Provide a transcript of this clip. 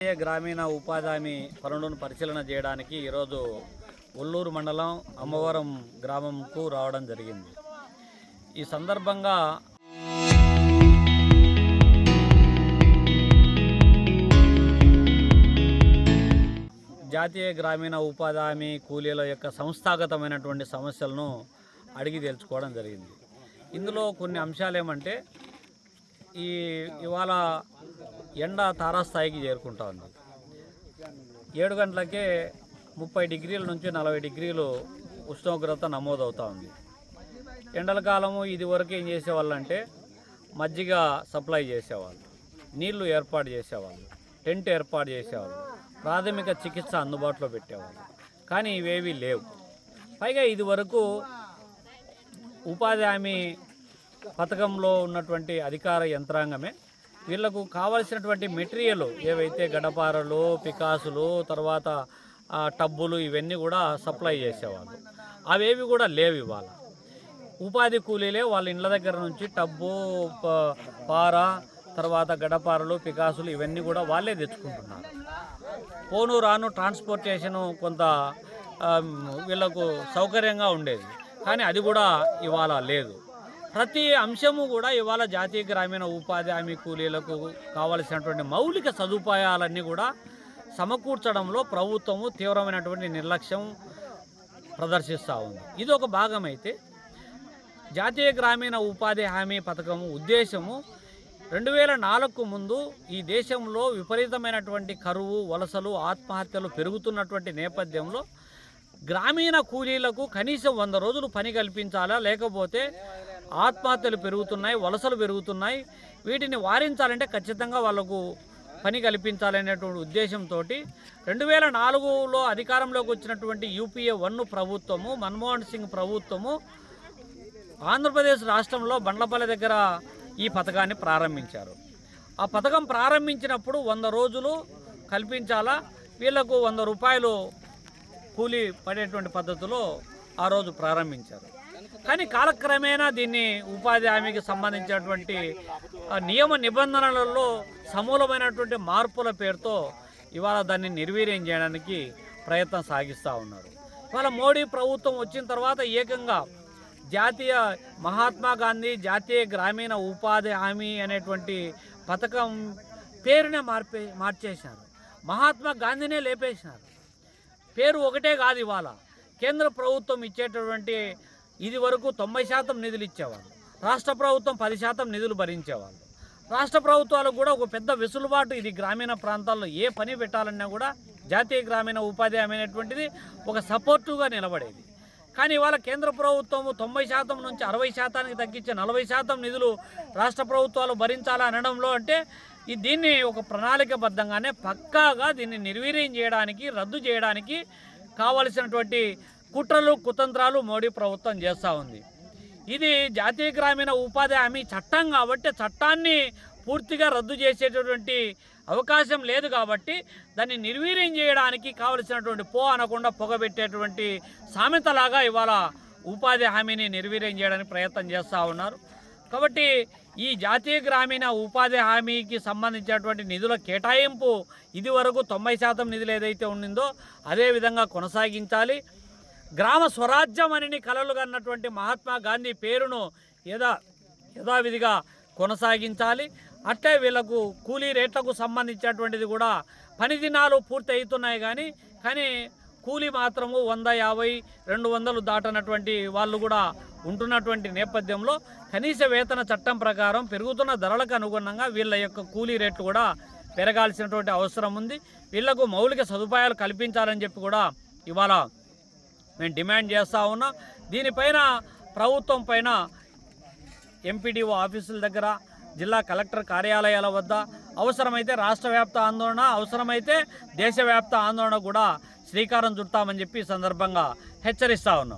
గ్రామీణ ఉపాధి హామీ పనులను పరిశీలన చేయడానికి ఈరోజు ఒల్లూరు మండలం అమ్మవరం గ్రామంకు రావడం జరిగింది. ఈ సందర్భంగా జాతీయ గ్రామీణ ఉపాధి హామీ కూలీల యొక్క సంస్థాగతమైనటువంటి సమస్యలను అడిగి తెలుసుకోవడం జరిగింది. ఇందులో కొన్ని అంశాలు ఏమంటే, ఇవాళ ఎండ తారాస్థాయికి చేరుకుంటా ఉంది. 7 గంటలకే 30 డిగ్రీల నుంచి 40 డిగ్రీలు ఉష్ణోగ్రత నమోదవుతూ ఉంది. ఎండల కాలము ఇది వరకు ఏం చేసేవాళ్ళు అంటే మజ్జిగ సప్లై చేసేవాళ్ళు, నీళ్లు ఏర్పాటు చేసేవాళ్ళు, టెంట్ ఏర్పాటు చేసేవాళ్ళు, ప్రాథమిక చికిత్స అందుబాటులో పెట్టేవాళ్ళు. కానీ ఇవేవి లేవు. పైగా ఇది వరకు ఉపాధి హామీ పథకంలో ఉన్నటువంటి అధికార యంత్రాంగమే వీళ్లకు కావలసినటువంటి మెటీరియల్ ఏవైతే గడపారలు, పికాసులు, తర్వాత టబ్బులు ఇవన్నీ కూడా సప్లై చేసేవాళ్ళు. అవేవి కూడా లేవు. ఇవాళ ఉపాధి కూలీలే వాళ్ళ ఇండ్ల దగ్గర నుంచి టబ్బు, పార, తర్వాత గడపారలు, పికాసులు ఇవన్నీ కూడా వాళ్ళే తెచ్చుకుంటున్నారు. పోను రాను ట్రాన్స్పోర్టేషను కొంత వీళ్ళకు సౌకర్యంగా ఉండేది, కానీ అది కూడా ఇవాళ లేదు. ప్రతి అంశము కూడా ఇవాళ జాతీయ గ్రామీణ ఉపాధి హామీ కూలీలకు కావలసినటువంటి మౌలిక సదుపాయాలన్నీ కూడా సమకూర్చడంలో ప్రభుత్వము తీవ్రమైనటువంటి నిర్లక్ష్యం ప్రదర్శిస్తూ ఉంది. ఇది ఒక భాగమైతే, జాతీయ గ్రామీణ ఉపాధి హామీ పథకము ఉద్దేశము 2004కు ముందు ఈ దేశంలో విపరీతమైనటువంటి కరువు, వలసలు, ఆత్మహత్యలు పెరుగుతున్నటువంటి నేపథ్యంలో గ్రామీణ కూలీలకు కనీసం 100 రోజులు పని కల్పించాలా, లేకపోతే ఆత్మహత్యలు పెరుగుతున్నాయి, వలసలు పెరుగుతున్నాయి, వీటిని వారించాలంటే ఖచ్చితంగా వాళ్లకు పని కల్పించాలనేటువంటి ఉద్దేశంతో 2004లో అధికారంలోకి వచ్చినటువంటి యూపీఏ 1 ప్రభుత్వము, మన్మోహన్ సింగ్ ప్రభుత్వము ఆంధ్రప్రదేశ్ రాష్ట్రంలో బండ్లపల్లి దగ్గర ఈ పథకాన్ని ప్రారంభించారు. ఆ పథకం ప్రారంభించినప్పుడు 100 రోజులు కల్పించాలా, వీళ్లకు 100 రూపాయలు కూలీ పడేటువంటి పద్ధతిలో ఆ రోజు ప్రారంభించారు. కానీ కాలక్రమేణా దీన్ని ఉపాధి హామీకి సంబంధించినటువంటి నియమ నిబంధనలలో సమూలమైనటువంటి మార్పుల పేరుతో ఇవాళ దాన్ని నిర్వీర్యం చేయడానికి ప్రయత్నం సాగిస్తూ ఉన్నారు. ఇవాళ మోడీ ప్రభుత్వం వచ్చిన తర్వాత ఏకంగా జాతీయ మహాత్మా గాంధీ జాతీయ గ్రామీణ ఉపాధి హామీ అనేటువంటి పథకం పేరునే మార్చేసినారు. మహాత్మా గాంధీనే లేపేసినారు. పేరు ఒకటే కాదు. ఇవాళ కేంద్ర ప్రభుత్వం ఇచ్చేటటువంటి ఇది వరకు 90% నిధులు ఇచ్చేవాళ్ళు, రాష్ట్ర ప్రభుత్వం 10% నిధులు భరించేవాళ్ళు. రాష్ట్ర ప్రభుత్వాలకు కూడా ఒక పెద్ద వెసులుబాటు ఇది గ్రామీణ ప్రాంతాల్లో ఏ పని పెట్టాలన్నా కూడా జాతీయ గ్రామీణ ఉపాధి హామీ అనేటువంటిది ఒక సపోర్టుగా నిలబడేది. కానీ ఇవాళ కేంద్ర ప్రభుత్వం 90% నుంచి 60%కి తగ్గించే 40% నిధులు రాష్ట్ర ప్రభుత్వాలు భరించాలా అనడంలో అంటే దీన్ని ఒక ప్రణాళికబద్ధంగానే పక్కాగా దీన్ని నిర్వీర్యం చేయడానికి, రద్దు చేయడానికి కావలసినటువంటి కుట్రలు, కుతంత్రాలు మోడీ ప్రభుత్వం చేస్తూ ఉంది. ఇది జాతీయ గ్రామీణ ఉపాధి హామీ చట్టం కాబట్టి చట్టాన్ని పూర్తిగా రద్దు చేసేటటువంటి అవకాశం లేదు. కాబట్టి దాన్ని నిర్వీర్యం చేయడానికి కావలసినటువంటి అనకుండా పొగబెట్టేటువంటి సామెతలాగా ఇవాళ ఉపాధి హామీని నిర్వీర్యం చేయడానికి ప్రయత్నం చేస్తూ ఉన్నారు. కాబట్టి ఈ జాతీయ గ్రామీణ ఉపాధి హామీకి సంబంధించినటువంటి నిధుల కేటాయింపు ఇది వరకు 90% నిధులు ఏదైతే ఉండిందో అదేవిధంగా కొనసాగించాలి. గ్రామ స్వరాజ్యం అని కలలు కన్నటువంటి మహాత్మా గాంధీ పేరును యథావిధిగా కొనసాగించాలి. అట్లే వీళ్లకు కూలీ రేట్లకు సంబంధించినటువంటిది కూడా పని దినాలు పూర్తి అవుతున్నాయి, కానీ కూలీ మాత్రము 150, 200 దాటనటువంటి వాళ్ళు కూడా ఉంటున్నటువంటి నేపథ్యంలో కనీస వేతన చట్టం ప్రకారం పెరుగుతున్న ధరలకు అనుగుణంగా వీళ్ళ యొక్క కూలీ రేట్లు కూడా పెరగాల్సినటువంటి అవసరం ఉంది. వీళ్లకు మౌలిక సదుపాయాలు కల్పించాలని చెప్పి కూడా ఇవాళ మేము డిమాండ్ చేస్తూ ఉన్నాం. దీనిపైన ప్రభుత్వం పైన ఎంపీడీఓ ఆఫీసుల దగ్గర, జిల్లా కలెక్టర్ కార్యాలయాల వద్ద అవసరమైతే రాష్ట్ర వ్యాప్త ఆందోళన, అవసరమైతే దేశవ్యాప్త ఆందోళన కూడా శ్రీకారం చుడతామని చెప్పి సందర్భంగా హెచ్చరిస్తూ ఉన్నాం.